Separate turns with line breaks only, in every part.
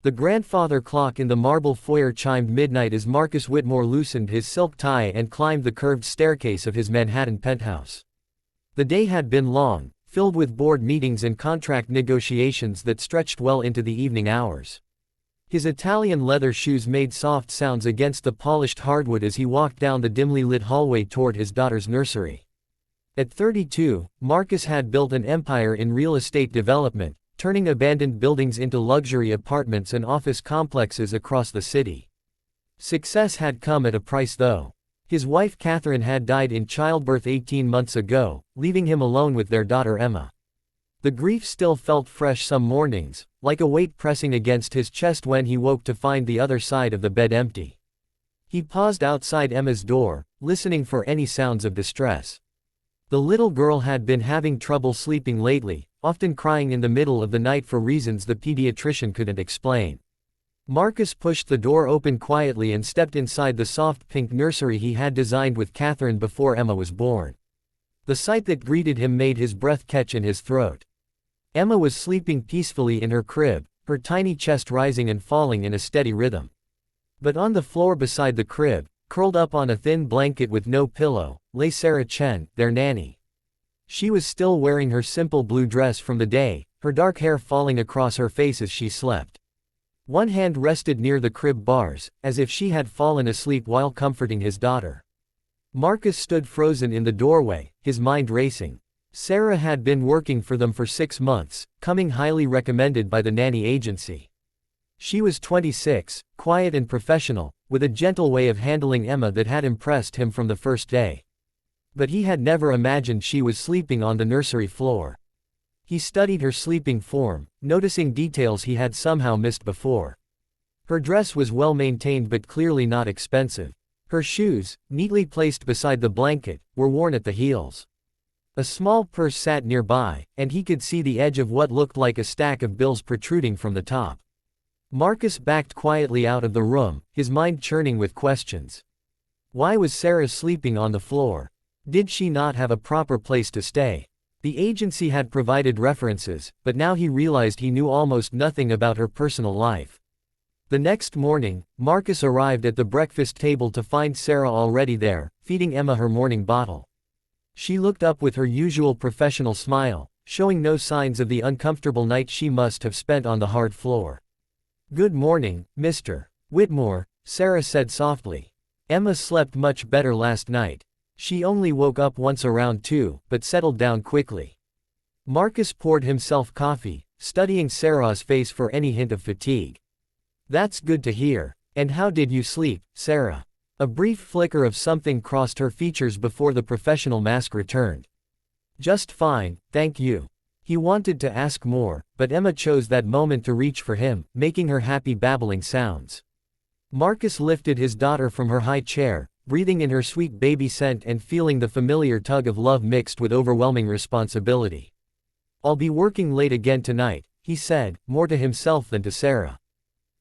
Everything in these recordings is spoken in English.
The grandfather clock in the marble foyer chimed midnight as Marcus Whitmore loosened his silk tie and climbed the curved staircase of his Manhattan penthouse. The day had been long, filled with board meetings and contract negotiations that stretched well into the evening hours. His Italian leather shoes made soft sounds against the polished hardwood as he walked down the dimly lit hallway toward his daughter's nursery. At 32, Marcus had built an empire in real estate development, turning abandoned buildings into luxury apartments and office complexes across the city. Success had come at a price though. His wife Catherine had died in childbirth 18 months ago, leaving him alone with their daughter Emma. The grief still felt fresh some mornings, like a weight pressing against his chest when he woke to find the other side of the bed empty. He paused outside Emma's door, listening for any sounds of distress. The little girl had been having trouble sleeping lately, often crying in the middle of the night for reasons the pediatrician couldn't explain. Marcus pushed the door open quietly and stepped inside the soft pink nursery he had designed with Catherine before Emma was born. The sight that greeted him made his breath catch in his throat. Emma was sleeping peacefully in her crib, her tiny chest rising and falling in a steady rhythm. But on the floor beside the crib, curled up on a thin blanket with no pillow, lay Sarah Chen, their nanny. She was still wearing her simple blue dress from the day, her dark hair falling across her face as she slept. One hand rested near the crib bars, as if she had fallen asleep while comforting his daughter. Marcus stood frozen in the doorway, his mind racing. Sarah had been working for them for 6 months, coming highly recommended by the nanny agency. She was 26, quiet and professional, with a gentle way of handling Emma that had impressed him from the first day. But he had never imagined she was sleeping on the nursery floor. He studied her sleeping form, noticing details he had somehow missed before. Her dress was well maintained but clearly not expensive. Her shoes, neatly placed beside the blanket, were worn at the heels. A small purse sat nearby, and he could see the edge of what looked like a stack of bills protruding from the top. Marcus backed quietly out of the room, his mind churning with questions. Why was Sarah sleeping on the floor? Did she not have a proper place to stay? The agency had provided references, but now he realized he knew almost nothing about her personal life. The next morning, Marcus arrived at the breakfast table to find Sarah already there, feeding Emma her morning bottle. She looked up with her usual professional smile, showing no signs of the uncomfortable night she must have spent on the hard floor. "Good morning, Mr. Whitmore," Sarah said softly. "Emma slept much better last night. She only woke up once around 2, but settled down quickly." Marcus poured himself coffee, studying Sarah's face for any hint of fatigue. "That's good to hear. And how did you sleep, Sarah?" A brief flicker of something crossed her features before the professional mask returned. "Just fine, thank you." He wanted to ask more, but Emma chose that moment to reach for him, making her happy babbling sounds. Marcus lifted his daughter from her high chair, breathing in her sweet baby scent and feeling the familiar tug of love mixed with overwhelming responsibility. "I'll be working late again tonight," he said, more to himself than to Sarah.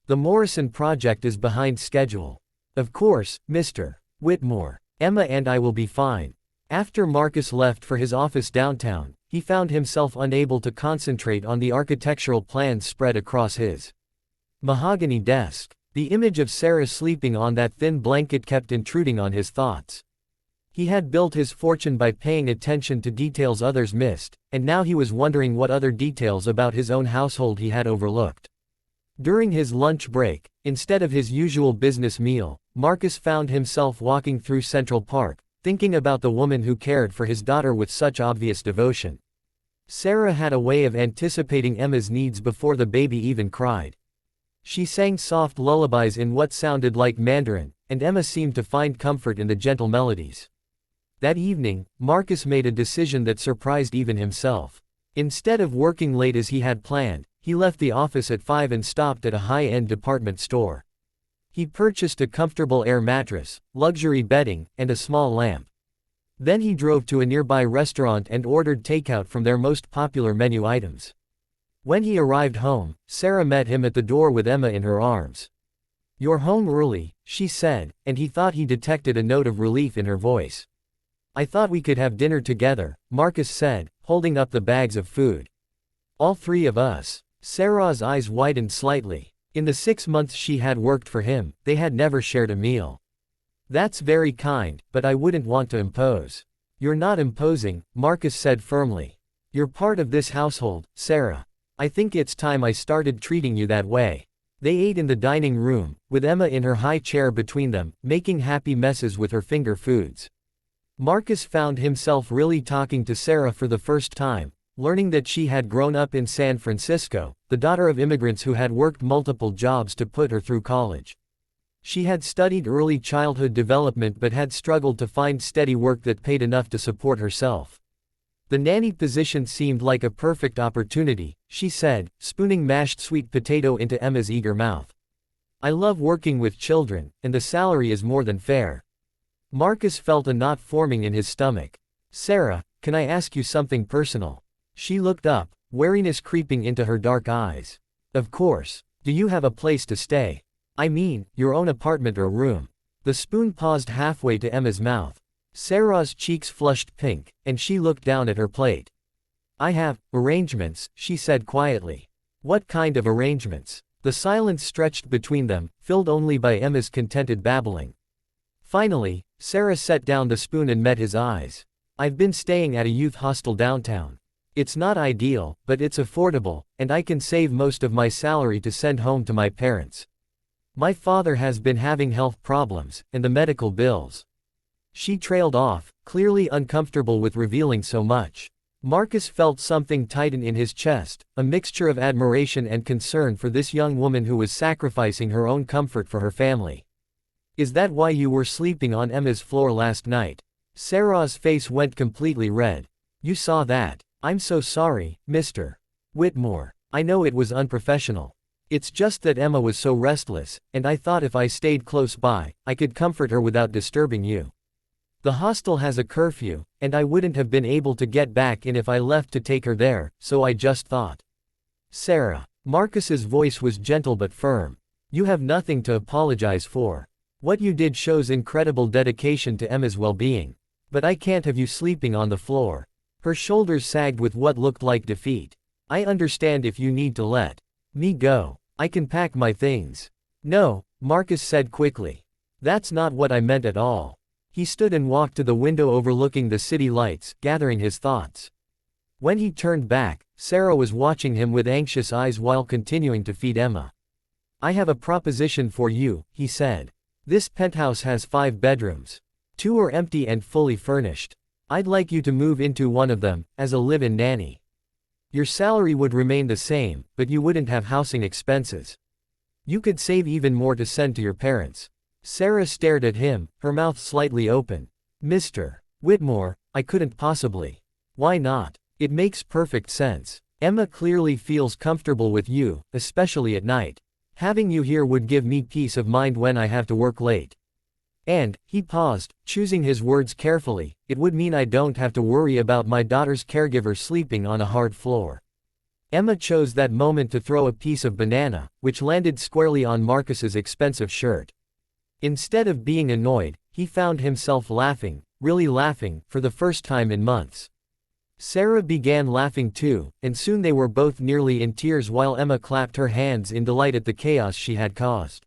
"The Morrison project is behind schedule." "Of course, Mr. Whitmore. Emma and I will be fine." After Marcus left for his office downtown, he found himself unable to concentrate on the architectural plans spread across his mahogany desk. The image of Sarah sleeping on that thin blanket kept intruding on his thoughts. He had built his fortune by paying attention to details others missed, and now he was wondering what other details about his own household he had overlooked. During his lunch break, instead of his usual business meal, Marcus found himself walking through Central Park, thinking about the woman who cared for his daughter with such obvious devotion. Sarah had a way of anticipating Emma's needs before the baby even cried. She sang soft lullabies in what sounded like Mandarin, and Emma seemed to find comfort in the gentle melodies. That evening, Marcus made a decision that surprised even himself. Instead of working late as he had planned, he left the office at 5 and stopped at a high-end department store. He purchased a comfortable air mattress, luxury bedding, and a small lamp. Then he drove to a nearby restaurant and ordered takeout from their most popular menu items. When he arrived home, Sarah met him at the door with Emma in her arms. "You're home early," she said, and he thought he detected a note of relief in her voice. "I thought we could have dinner together," Marcus said, holding up the bags of food. "All 3 of us." Sarah's eyes widened slightly. In the 6 months she had worked for him, they had never shared a meal. That's very kind, but I wouldn't want to impose. You're not imposing, Marcus said firmly. You're part of this household, Sarah. I think it's time I started treating you that way. They ate in the dining room, with Emma in her high chair between them, making happy messes with her finger foods. Marcus found himself really talking to Sarah for the first time, learning that she had grown up in San Francisco, the daughter of immigrants who had worked multiple jobs to put her through college. She had studied early childhood development but had struggled to find steady work that paid enough to support herself. The nanny position seemed like a perfect opportunity, she said, spooning mashed sweet potato into Emma's eager mouth. I love working with children, and the salary is more than fair. Marcus felt a knot forming in his stomach. Sarah, can I ask you something personal? She looked up, wariness creeping into her dark eyes. Of course. Do you have a place to stay? I mean, your own apartment or room. The spoon paused halfway to Emma's mouth. Sarah's cheeks flushed pink, and she looked down at her plate. I have arrangements, she said quietly. What kind of arrangements? The silence stretched between them, filled only by Emma's contented babbling. Finally, Sarah set down the spoon and met his eyes. I've been staying at a youth hostel downtown. It's not ideal, but it's affordable, and I can save most of my salary to send home to my parents. My father has been having health problems, and the medical bills. She trailed off, clearly uncomfortable with revealing so much. Marcus felt something tighten in his chest, a mixture of admiration and concern for this young woman who was sacrificing her own comfort for her family. Is that why you were sleeping on Emma's floor last night? Sarah's face went completely red. You saw that. I'm so sorry, Mr. Whitmore. I know it was unprofessional. It's just that Emma was so restless, and I thought if I stayed close by, I could comfort her without disturbing you. The hostel has a curfew, and I wouldn't have been able to get back in if I left to take her there, so I just thought. Sarah. Marcus's voice was gentle but firm. You have nothing to apologize for. What you did shows incredible dedication to Emma's well-being. But I can't have you sleeping on the floor. Her shoulders sagged with what looked like defeat. I understand if you need to let me go. I can pack my things. No, Marcus said quickly. That's not what I meant at all. He stood and walked to the window overlooking the city lights, gathering his thoughts. When he turned back, Sarah was watching him with anxious eyes while continuing to feed Emma. I have a proposition for you, he said. This penthouse has 5 bedrooms. 2 are empty and fully furnished. I'd like you to move into one of them, as a live-in nanny. Your salary would remain the same, but you wouldn't have housing expenses. You could save even more to send to your parents. Sarah stared at him, her mouth slightly open. Mr. Whitmore, I couldn't possibly. Why not? It makes perfect sense. Emma clearly feels comfortable with you, especially at night. Having you here would give me peace of mind when I have to work late. And, he paused, choosing his words carefully, it would mean I don't have to worry about my daughter's caregiver sleeping on a hard floor. Emma chose that moment to throw a piece of banana, which landed squarely on Marcus's expensive shirt. Instead of being annoyed, he found himself laughing, really laughing, for the first time in months. Sarah began laughing too, and soon they were both nearly in tears while Emma clapped her hands in delight at the chaos she had caused.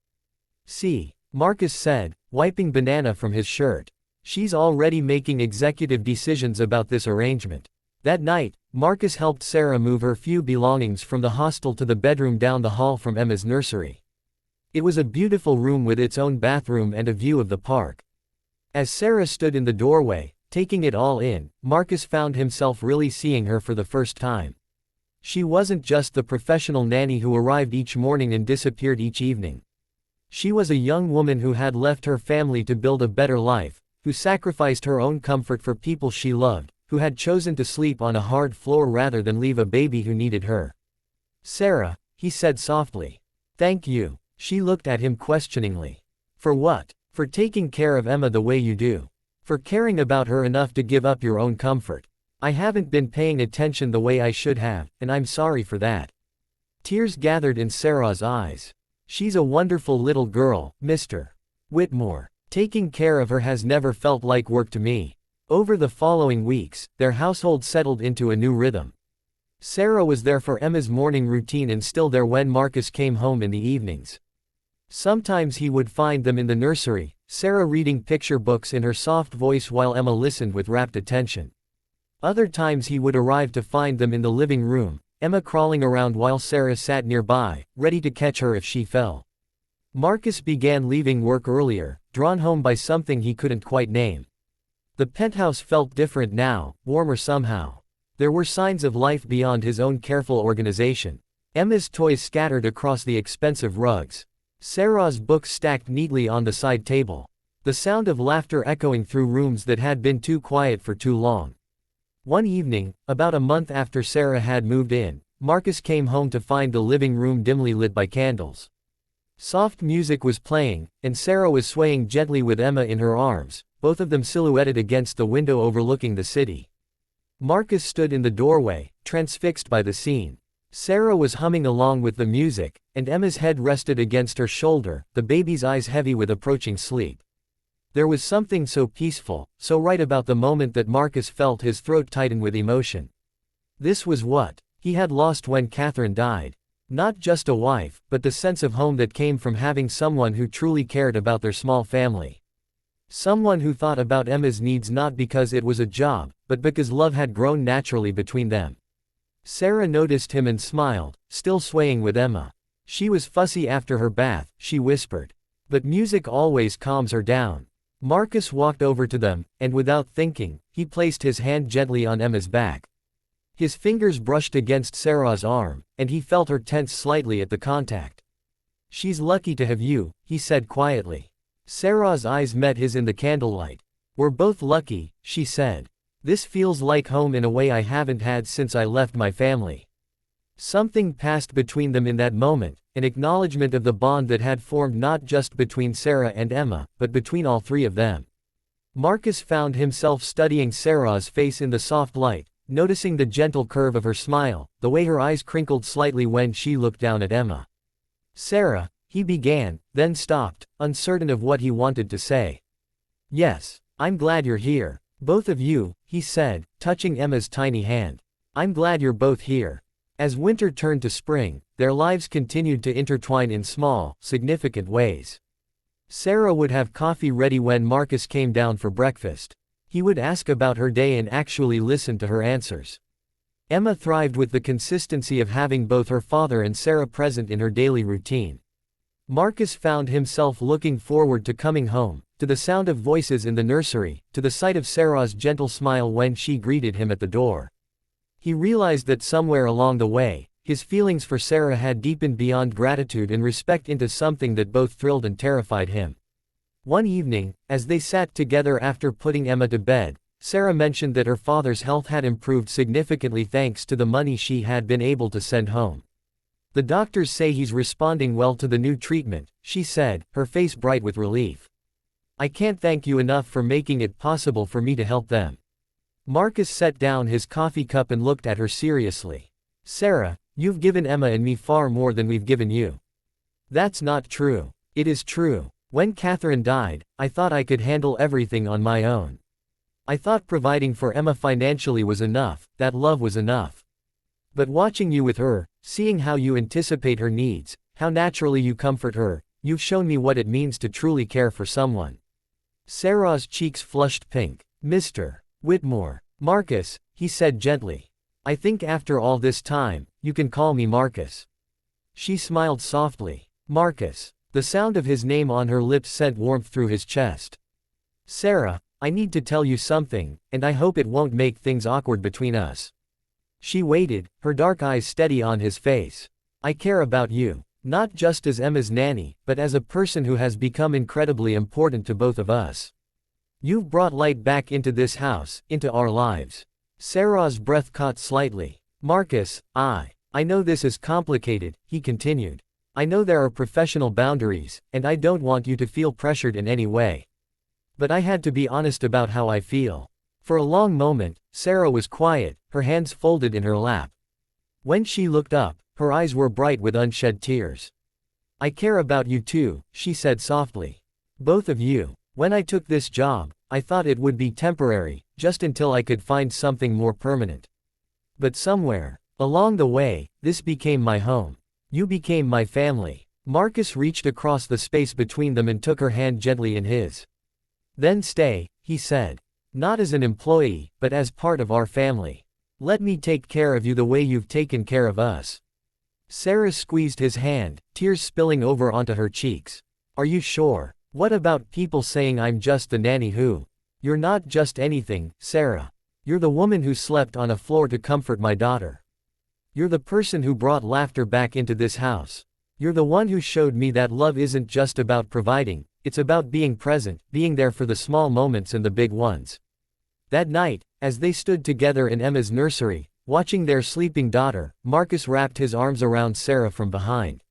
See, Marcus said, wiping banana from his shirt. She's already making executive decisions about this arrangement. That night, Marcus helped Sarah move her few belongings from the hostel to the bedroom down the hall from Emma's nursery. It was a beautiful room with its own bathroom and a view of the park. As Sarah stood in the doorway, taking it all in, Marcus found himself really seeing her for the first time. She wasn't just the professional nanny who arrived each morning and disappeared each evening. She was a young woman who had left her family to build a better life, who sacrificed her own comfort for people she loved, who had chosen to sleep on a hard floor rather than leave a baby who needed her. Sarah, he said softly. Thank you. She looked at him questioningly. For what? For taking care of Emma the way you do. For caring about her enough to give up your own comfort. I haven't been paying attention the way I should have, and I'm sorry for that. Tears gathered in Sarah's eyes. She's a wonderful little girl, Mr. Whitmore. Taking care of her has never felt like work to me. Over the following weeks, their household settled into a new rhythm. Sarah was there for Emma's morning routine and still there when Marcus came home in the evenings. Sometimes he would find them in the nursery, Sarah reading picture books in her soft voice while Emma listened with rapt attention. Other times he would arrive to find them in the living room, Emma crawling around while Sarah sat nearby, ready to catch her if she fell. Marcus began leaving work earlier, drawn home by something he couldn't quite name. The penthouse felt different now, warmer somehow. There were signs of life beyond his own careful organization. Emma's toys scattered across the expensive rugs. Sarah's books stacked neatly on the side table. The sound of laughter echoing through rooms that had been too quiet for too long. One evening, about a month after Sarah had moved in, Marcus came home to find the living room dimly lit by candles. Soft music was playing, and Sarah was swaying gently with Emma in her arms, both of them silhouetted against the window overlooking the city. Marcus stood in the doorway, transfixed by the scene. Sarah was humming along with the music, and Emma's head rested against her shoulder, the baby's eyes heavy with approaching sleep. There was something so peaceful, so right about the moment that Marcus felt his throat tighten with emotion. This was what he had lost when Catherine died. Not just a wife, but the sense of home that came from having someone who truly cared about their small family. Someone who thought about Emma's needs not because it was a job, but because love had grown naturally between them. Sarah noticed him and smiled, still swaying with Emma. She was fussy after her bath, she whispered. But music always calms her down. Marcus walked over to them, and without thinking, he placed his hand gently on Emma's back. His fingers brushed against Sarah's arm, and he felt her tense slightly at the contact. "She's lucky to have you," he said quietly. Sarah's eyes met his in the candlelight. "We're both lucky," she said. "This feels like home in a way I haven't had since I left my family." Something passed between them in that moment, an acknowledgement of the bond that had formed not just between Sarah and Emma, but between all three of them. Marcus found himself studying Sarah's face in the soft light, noticing the gentle curve of her smile, the way her eyes crinkled slightly when she looked down at Emma. "Sarah," he began, then stopped, uncertain of what he wanted to say. "Yes, I'm glad you're here. Both of you," he said, touching Emma's tiny hand. "I'm glad you're both here." As winter turned to spring, their lives continued to intertwine in small, significant ways. Sarah would have coffee ready when Marcus came down for breakfast. He would ask about her day and actually listen to her answers. Emma thrived with the consistency of having both her father and Sarah present in her daily routine. Marcus found himself looking forward to coming home, to the sound of voices in the nursery, to the sight of Sarah's gentle smile when she greeted him at the door. He realized that somewhere along the way, his feelings for Sarah had deepened beyond gratitude and respect into something that both thrilled and terrified him. One evening, as they sat together after putting Emma to bed, Sarah mentioned that her father's health had improved significantly thanks to the money she had been able to send home. "The doctors say he's responding well to the new treatment," she said, her face bright with relief. "I can't thank you enough for making it possible for me to help them." Marcus set down his coffee cup and looked at her seriously. "Sarah, you've given Emma and me far more than we've given you." "That's not true." "It is true. When Catherine died, I thought I could handle everything on my own. I thought providing for Emma financially was enough, that love was enough. But watching you with her, seeing how you anticipate her needs, how naturally you comfort her, you've shown me what it means to truly care for someone." Sarah's cheeks flushed pink. "Mr. Whitmore." "Marcus," he said gently. "I think after all this time, you can call me Marcus." She smiled softly. "Marcus." The sound of his name on her lips sent warmth through his chest. "Sarah, I need to tell you something, and I hope it won't make things awkward between us." She waited, her dark eyes steady on his face. "I care about you, not just as Emma's nanny, but as a person who has become incredibly important to both of us. You've brought light back into this house, into our lives." Sarah's breath caught slightly. "Marcus, I know this is complicated," he continued. "I know there are professional boundaries, and I don't want you to feel pressured in any way. But I had to be honest about how I feel." For a long moment, Sarah was quiet, her hands folded in her lap. When she looked up, her eyes were bright with unshed tears. "I care about you too," she said softly. "Both of you. When I took this job, I thought it would be temporary, just until I could find something more permanent. But somewhere Along the way, this became my home. You became my family. Marcus reached across the space between them and took her hand gently in his. Then stay, he said. Not as an employee, but as part of our family. Let me take care of you the way you've taken care of us. Sarah squeezed his hand, tears spilling over onto her cheeks. Are you sure? What about people saying I'm just the nanny who? You're not just anything, Sarah. You're the woman who slept on a floor to comfort my daughter. You're the person who brought laughter back into this house. You're the one who showed me that love isn't just about providing, it's about being present, being there for the small moments and the big ones. That night, as they stood together in Emma's nursery, watching their sleeping daughter, Marcus wrapped his arms around Sarah from behind.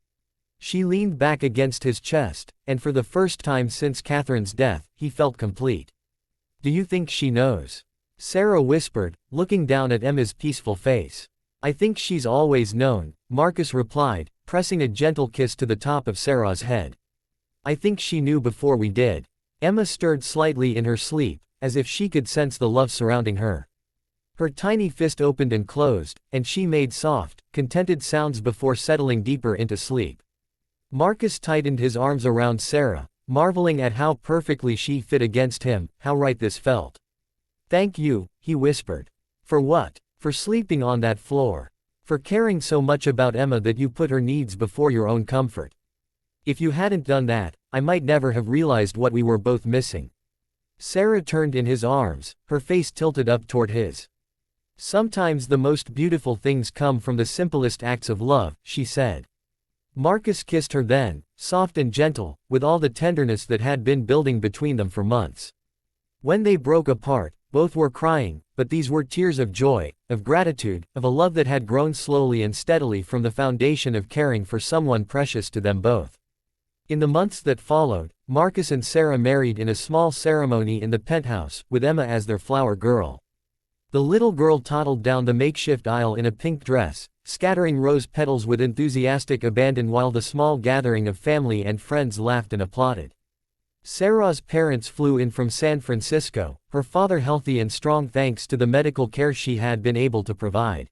She leaned back against his chest, and for the first time since Catherine's death, he felt complete. Do you think she knows? Sarah whispered, looking down at Emma's peaceful face. I think she's always known, Marcus replied, pressing a gentle kiss to the top of Sarah's head. I think she knew before we did. Emma stirred slightly in her sleep, as if she could sense the love surrounding her. Her tiny fist opened and closed, and she made soft, contented sounds before settling deeper into sleep. Marcus tightened his arms around Sarah, marveling at how perfectly she fit against him, how right this felt. Thank you, he whispered. For what? For sleeping on that floor. For caring so much about Emma that you put her needs before your own comfort. If you hadn't done that, I might never have realized what we were both missing. Sarah turned in his arms, her face tilted up toward his. Sometimes the most beautiful things come from the simplest acts of love, she said. Marcus kissed her then, soft and gentle, with all the tenderness that had been building between them for months. When they broke apart, both were crying, but these were tears of joy, of gratitude, of a love that had grown slowly and steadily from the foundation of caring for someone precious to them both. In the months that followed, Marcus and Sarah married in a small ceremony in the penthouse, with Emma as their flower girl. The little girl toddled down the makeshift aisle in a pink dress, scattering rose petals with enthusiastic abandon while the small gathering of family and friends laughed and applauded. Sarah's parents flew in from San Francisco, her father healthy and strong thanks to the medical care she had been able to provide.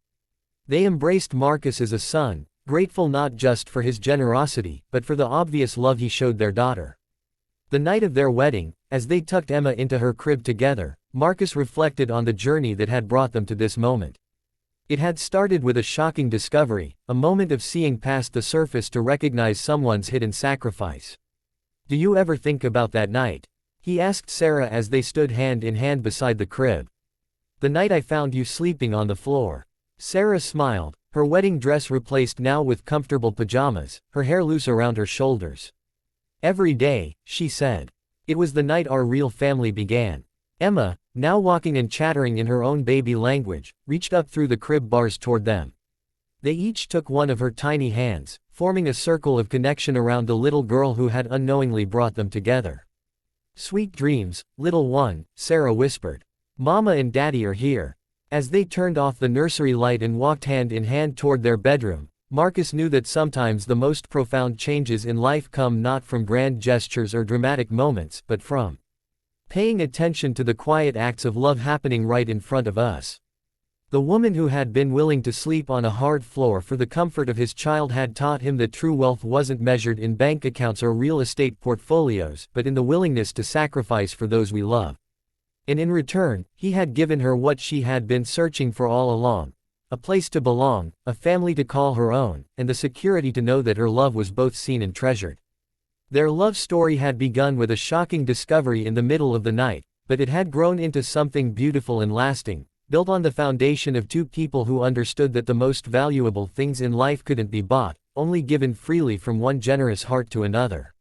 They embraced Marcus as a son, grateful not just for his generosity, but for the obvious love he showed their daughter. The night of their wedding, as they tucked Emma into her crib together, Marcus reflected on the journey that had brought them to this moment. It had started with a shocking discovery, a moment of seeing past the surface to recognize someone's hidden sacrifice. Do you ever think about that night? He asked Sarah as they stood hand in hand beside the crib. The night I found you sleeping on the floor. Sarah smiled, her wedding dress replaced now with comfortable pajamas, her hair loose around her shoulders. Every day, she said. It was the night our real family began. Emma, now walking and chattering in her own baby language, reached up through the crib bars toward them. They each took one of her tiny hands, forming a circle of connection around the little girl who had unknowingly brought them together. Sweet dreams, little one, Sarah whispered. Mama and Daddy are here. As they turned off the nursery light and walked hand in hand toward their bedroom, Marcus knew that sometimes the most profound changes in life come not from grand gestures or dramatic moments, but from paying attention to the quiet acts of love happening right in front of us. The woman who had been willing to sleep on a hard floor for the comfort of his child had taught him that true wealth wasn't measured in bank accounts or real estate portfolios, but in the willingness to sacrifice for those we love. And in return, he had given her what she had been searching for all along: a place to belong, a family to call her own, and the security to know that her love was both seen and treasured. Their love story had begun with a shocking discovery in the middle of the night, but it had grown into something beautiful and lasting, built on the foundation of two people who understood that the most valuable things in life couldn't be bought, only given freely from one generous heart to another.